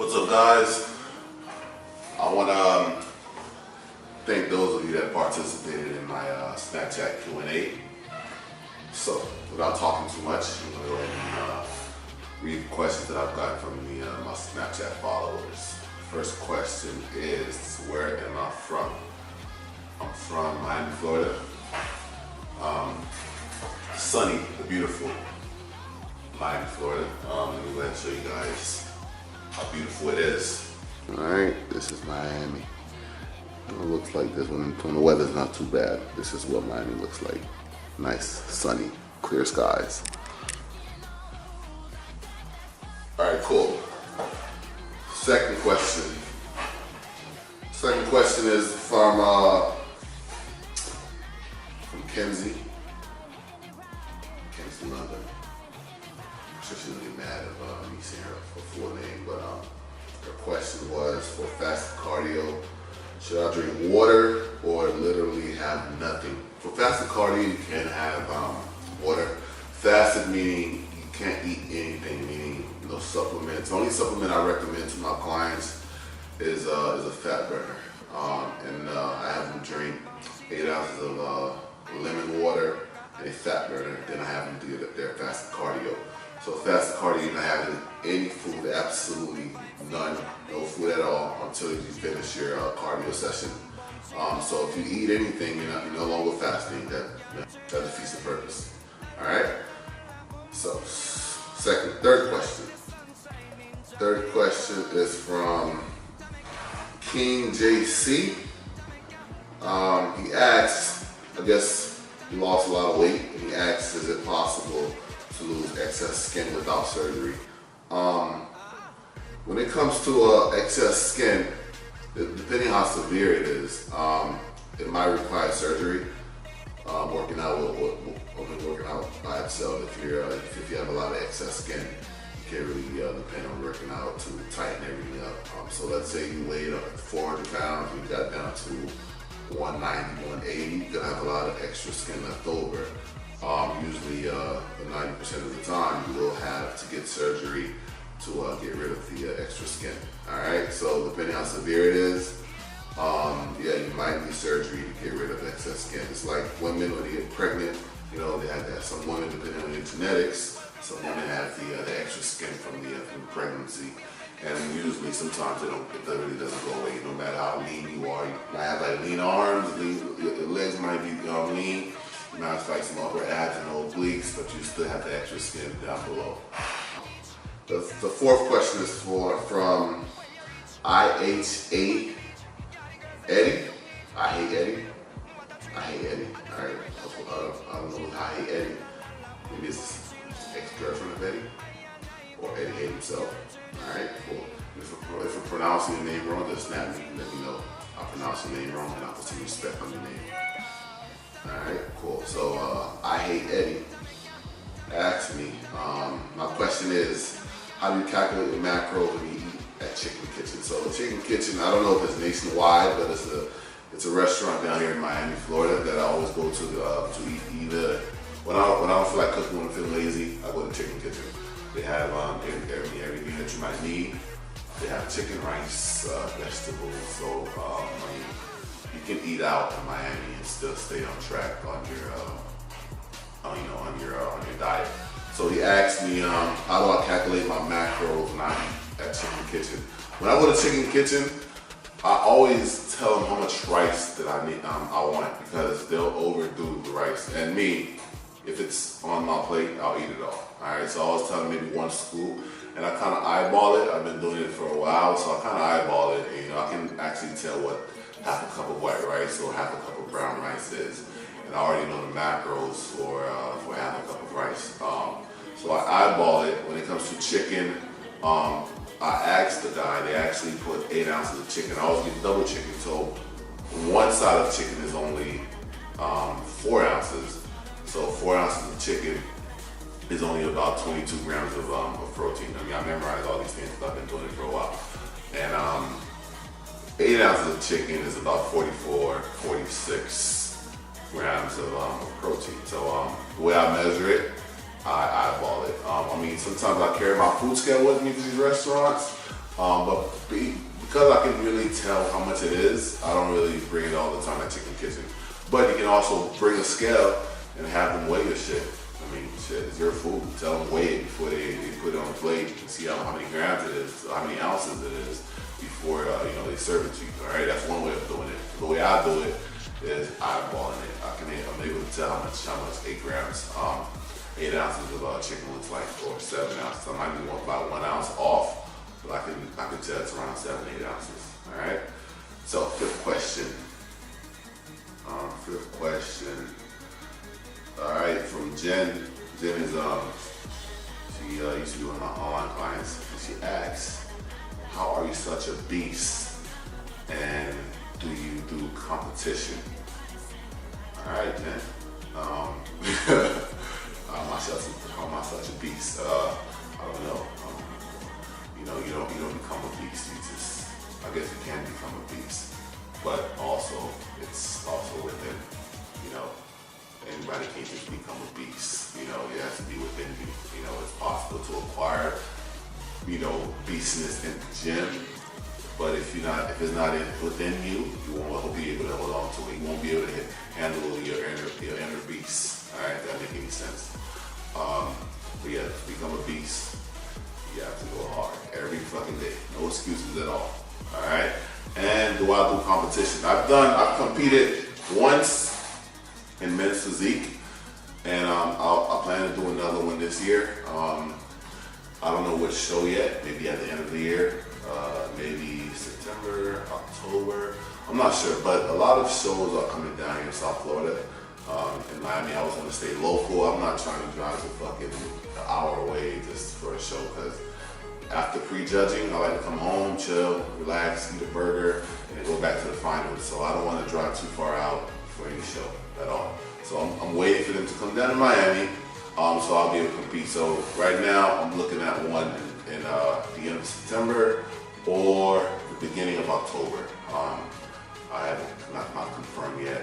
What's up, guys? I want to thank those of you that participated in my Snapchat Q&A. So, without talking too much, I'm going to go ahead and read the questions that I've gotten from my Snapchat followers. First question is, where am I from? I'm from Miami, Florida. Sunny, the beautiful Miami, Florida. Let me go ahead and show you guys how beautiful it is. Alright, this is Miami. It looks like this when the weather's not too bad. This is what Miami looks like. Nice, sunny, clear skies. Alright, cool. Second question. Second question is from Kenzie, London. I'm sure she's gonna get mad at me saying her full name, but her question was, for fasted cardio, should I drink water or literally have nothing? For fasted cardio, you can have water. Fasted meaning you can't eat anything, meaning no supplements. The only supplement I recommend to my clients is a fat burner, and I have them drink 8 ounces of lemon water and a fat burner. Then I have them do their fasted cardio. So fasted cardio, you're not having any food, absolutely none, no food at all until you finish your cardio session. So if you eat anything, you're no longer fasting. That defeats the purpose. All right. So third question. Third question is from KINGJEMES. He asks, I guess he lost a lot of weight, and he asks, is it possible to lose excess skin without surgery? When it comes to excess skin, depending how severe it is, it might require surgery. Working out by itself, if you have a lot of excess skin, you can't really depend on working out to tighten everything up. So let's say you weighed 400 pounds, you got down to 190, 180, you're gonna have a lot of extra skin left over. Usually 90% of the time you will have to get surgery to get rid of the extra skin. Alright, so depending how severe it is, yeah, you might need surgery to get rid of excess skin. It's like women when they get pregnant, they have that. Some women, depending on their genetics, some women have the extra skin from the pregnancy. And usually, sometimes it really doesn't go away. No matter how lean you are, you might have like lean arms, your legs might be lean. You might have like some upper abs and obliques, but you still have the extra skin down below. The fourth question is from IHA Eddie. I hate Eddie. All right. I don't know. I hate Eddie. Maybe it's ex-girlfriend of Eddie, or Eddie hate himself. All right, cool. If I'm pronouncing your name wrong, just snap me and let me know. I'll pronounce your name wrong and I'll put some respect on your name. All right, cool. So I hate Eddie asked me. My question is, how do you calculate the macros when you eat at Chicken Kitchen? So the Chicken Kitchen, I don't know if it's nationwide, but it's a restaurant down here in Miami, Florida that I always go to eat either. When I don't feel like cooking, when I feel lazy, I go to Chicken Kitchen. They have everything that you might need. They have chicken, rice, vegetables. So you can eat out in Miami and still stay on track on your diet. So he asked me, how do I calculate my macros when I eat at Chicken Kitchen? When I go to Chicken Kitchen, I always tell them how much rice that I need. I want, because they'll overdo the rice. And me, if it's on my plate, I'll eat it all. Alright, so I always tell them maybe 1 scoop, and I kind of eyeball it. I've been doing it for a while, so I kind of eyeball it, and I can actually tell what half a cup of white rice or half a cup of brown rice is. And I already know the macros for half a cup of rice. So I eyeball it. When it comes to chicken, I asked the guy, they actually put 8 ounces of chicken. I always get double chicken, so one side of chicken is only 4 ounces. So 4 ounces of chicken is only about 22 grams of protein. I mean, I memorized all these things because I've been doing it for a while. And 8 ounces of chicken is about 44, 46 grams of protein. So the way I measure it, I eyeball it. I mean, sometimes I carry my food scale with me to these restaurants, Because I can really tell how much it is, I don't really bring it all the time at Chicken Kitchen. But you can also bring a scale and have them weigh your shit. I mean, shit, it's your food. Tell them weigh it before they put it on the plate and see how many grams it is, how many ounces it is before they serve it to you. All right, that's one way of doing it. The way I do it is eyeballing it. I'm able to tell how much 8 grams, 8 ounces of chicken looks like, or 7 ounces. I might be about 1 ounce off, but I can tell it's around 7, 8 ounces. All right. So fifth question. All right, from Jen. Jen is she used to be one of my online clients, and she asks, "How are you such a beast? And do you do competition?" All right, Jen. How am I such a beast? I don't know. You don't become a beast. I guess you can become a beast, but also it's also within. Anybody can't just become a beast. It has to be within you. It's possible to acquire, beastness in the gym, but if it's not within you, you won't be able to hold on to it. You won't be able to handle your inner beast. All right, if that make any sense. But yeah, to become a beast, you have to go hard every fucking day. No excuses at all. All right. And do I do competition? I've competed once in men's physique, and I plan to do another one this year. I don't know which show yet. Maybe at the end of the year, maybe September, October. I'm not sure, but a lot of shows are coming down here in South Florida. In Miami, I was going to stay local. I'm not trying to drive to fucking an hour away just for a show, because after prejudging, I like to come home, chill, relax, eat a burger, and then go back to the finals. So I don't want to drive too far out for any show at all. So I'm waiting for them to come down to Miami, so I'll be able to compete. So right now, I'm looking at one in the end of September or the beginning of October. I haven't not confirmed yet,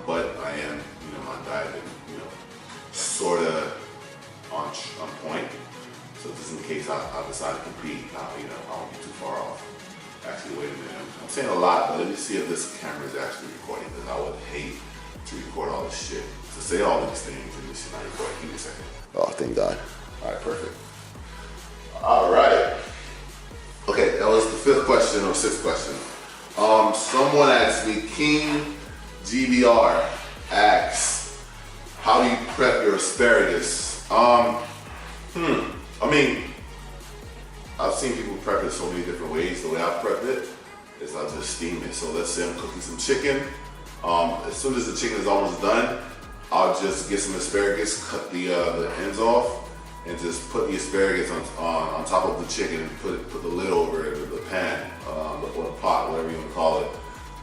but I am, my diet is, sort of on point. So just in case I decide to compete, I won't be too far off. Actually, wait a minute. I'm saying a lot, but let me see if this camera is actually recording, because I would hate to record all this shit. To say all these things and this shit not recording. Give me a second. Oh, thank God. All right, perfect. All right. Okay, that was the fifth question or sixth question. Someone asked me, King GBR asks, how do you prep your asparagus? I mean, I've seen people prep it so many different ways. The way I prep it is I just steam it. So let's say I'm cooking some chicken. As soon as the chicken is almost done, I'll just get some asparagus, cut the ends off, and just put the asparagus on top of the chicken and put the lid over it, the pan, or the pot, whatever you want to call it,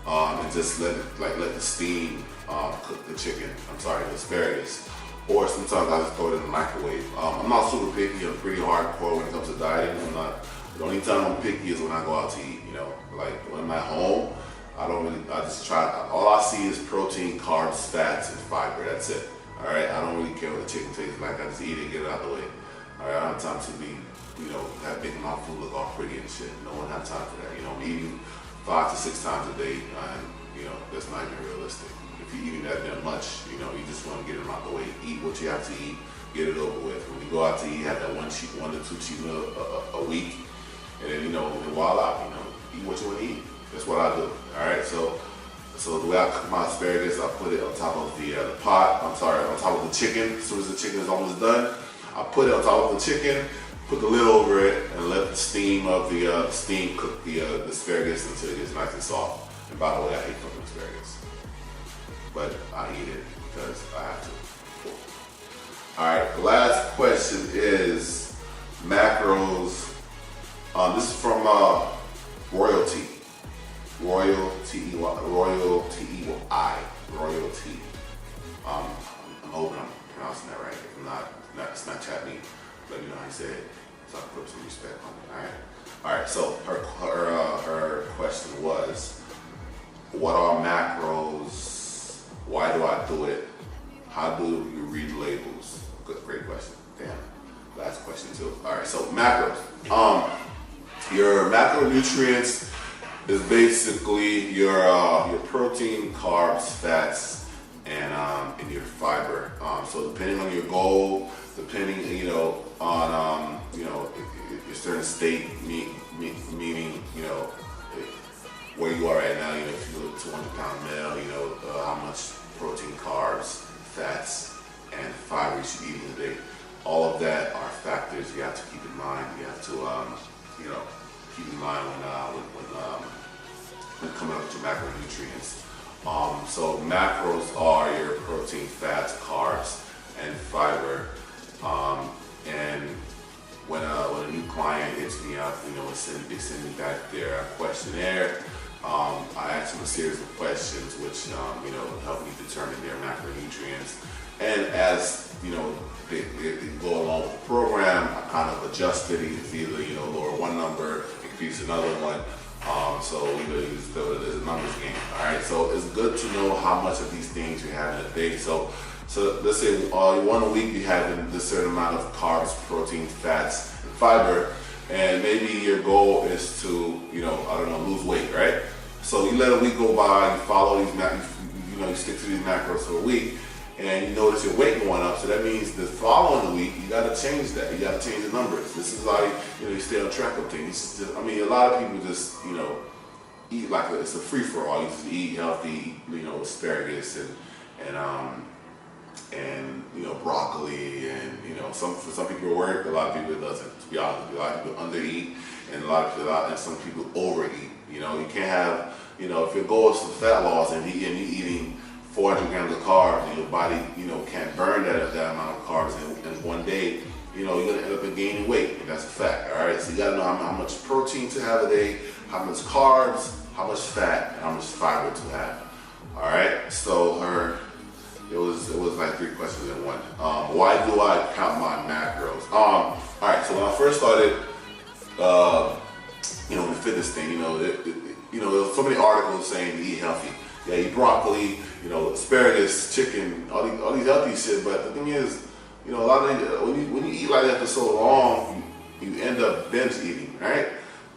and just let the steam cook the chicken. The asparagus. Or sometimes I just throw it in the microwave. I'm not super picky. I'm pretty hardcore when it comes to dieting. The only time I'm picky is when I go out to eat. Like when I'm at home, I just try. All I see is protein, carbs, fats, and fiber. That's it. All right. I don't really care what the chicken tastes like. I just eat it, get it out of the way. All right. I don't have time to be, making my food look all pretty and shit. No one has time for that. I'm eating 5 to 6 times a day, and that's not even realistic. If you're eating that much, you just want to get them out the way. Eat what you have to eat, get it over with. When you go out to eat, have that 1 to 2 cheat meal a week, and then and while out, eat what you want to eat. That's what I do. All right. So the way I cook my asparagus, I put it on top of the pot. On top of the chicken. As soon as the chicken is almost done, I put it on top of the chicken, put the lid over it, and let the steam of the steam cook the asparagus until it gets nice and soft. And by the way, I hate cooking asparagus, but I eat it because I have to. All right, the last question is macros. This is from Royalty. Royalty. I'm hoping I'm pronouncing that right. If I'm not, Snapchat me. Let me know how you say it, so I can put some respect on it. All right. So her question was, what are macros? Why do I do it? How do you read labels? Great question. Damn. Last question too. All right. So macros. Your macronutrients is basically your protein, carbs, fats, and your fiber. So depending on your goal, depending on your certain state, meaning where you are right now. If you look 200-pound male, how much protein, carbs, fats, and fiber you should eat in a day. All of that are factors you have to keep in mind. You have to keep in mind when coming up with your macronutrients. So macros are your protein, fats, carbs, and fiber. And when a new client hits me up, they send me back their questionnaire. I ask them a series of questions which help me determine their macronutrients. And as they go along with the program, I kind of adjust it. It's either lower one number, increase another one. So use the numbers game. All right. So it's good to know how much of these things you have in a day. So let's say one a week you have this certain amount of carbs, protein, fats, and fiber, and maybe your goal is to lose weight, right? So you let a week go by, you follow these you stick to these macros for a week, and you notice your weight going up. So that means the following week you got to change that. You got to change the numbers. This is how you stay on track of things. A lot of people just eat like it's a free for all. You just eat healthy, asparagus and broccoli, and for some people it works, a lot of people it doesn't. To be honest, a lot of people undereat, and some people overeat. You can't have if your goal is for fat loss and you're eating 400 grams of carbs, and your body can't burn that amount of carbs in one day, you're gonna end up gaining weight, and that's a fact. All right, so you gotta know how much protein to have a day, how much carbs, how much fat, and how much fiber to have. All right, so it was like 3 questions in one. Why do I count my macros? All right, so when I first started, the fitness thing, there was so many articles saying to eat healthy. Yeah, eat broccoli, asparagus, chicken, all these healthy shit. But the thing is, a lot of when you eat like that for so long, you end up binge eating, right?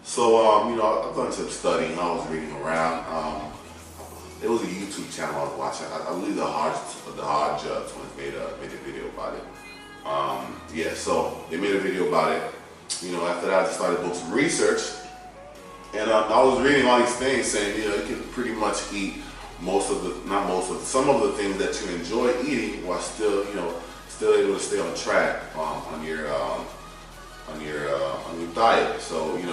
So I've done some studying. I was reading around. It was a YouTube channel I was watching. I believe the Hard Judge made a video about it. So they made a video about it. After that, I just started doing some research, and I was reading all these things saying you can pretty much eat some of the things that you enjoy eating while still able to stay on track on your diet. So you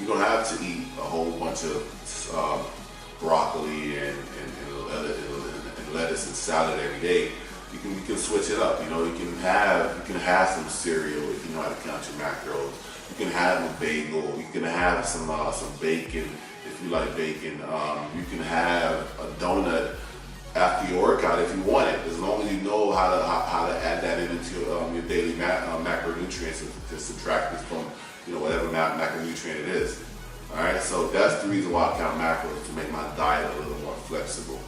don't have to eat a whole bunch of broccoli and lettuce and salad every day. You can switch it up. You can have some cereal if you know how to count your macros. You can have a bagel. You can have some bacon if you like bacon. You can have a donut after your workout if you want it, as long as you know how to add that into your daily macronutrients to subtract this from whatever macronutrient it is. All right, so that's the reason why I count macros, to make my diet a little more flexible.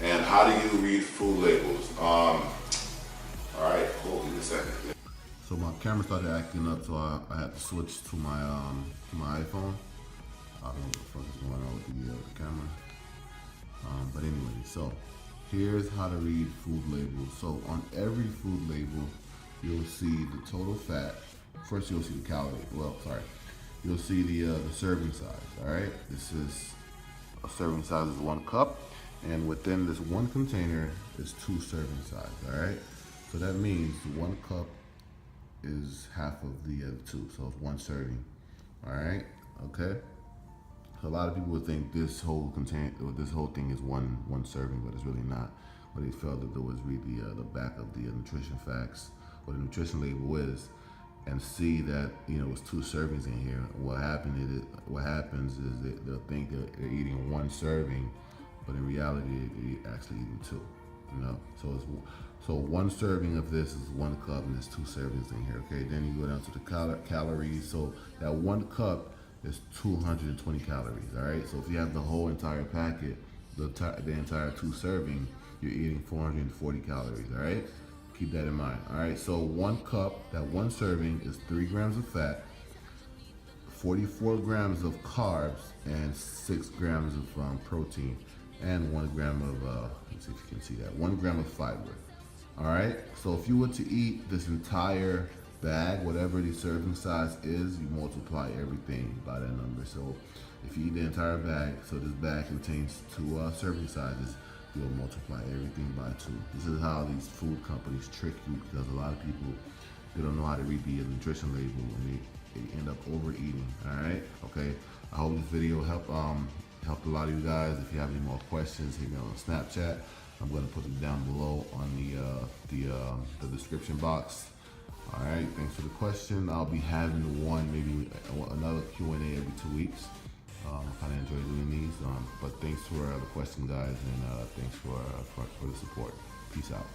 And how do you read food labels? All right, cool. Give me a second. So my camera started acting up, so I had to switch to my iPhone. I don't know what the fuck is going on with the camera. But anyway, so here's how to read food labels. So on every food label, you'll see the total fat. First, you'll see the calorie. You'll see the serving size. All right, this is a serving size is 1 cup, and within this one container is 2 serving size. All right, so that means 1 cup is half of the other 2, so it's 1 serving. All right, okay. So a lot of people would think this whole thing is one serving, but it's really not. What they failed to do was read the back of the nutrition facts, what the nutrition label is, and see that it's 2 servings in here. What happens is they'll think that they're eating 1 serving, but in reality they're actually eating 2. So 1 serving of this is 1 cup, and there's 2 servings in here. Okay, then you go down to the calories. So that 1 cup is 220 calories. All right, so if you have the whole entire packet, the entire 2 serving, you're eating 440 calories. All right, keep that in mind. All right, so 1 cup, that 1 serving is 3 grams of fat, 44 grams of carbs and 6 grams of protein, and 1 gram of, let's see if you can see that, 1 gram of fiber. All right, so if you were to eat this entire bag, whatever the serving size is, you multiply everything by that number. So if you eat the entire bag, so this bag contains 2 serving sizes, you'll multiply everything by 2. This is how these food companies trick you, because a lot of people, they don't know how to read the nutrition label, and they end up overeating. All right, okay. I hope this video helped a lot of you guys. If you have any more questions, hit me on Snapchat. I'm going to put it down below on the description box. All right, thanks for the question. I'll be having maybe another Q&A every 2 weeks. I kind of enjoy doing these, but thanks for the question, guys, and thanks for the support. Peace out.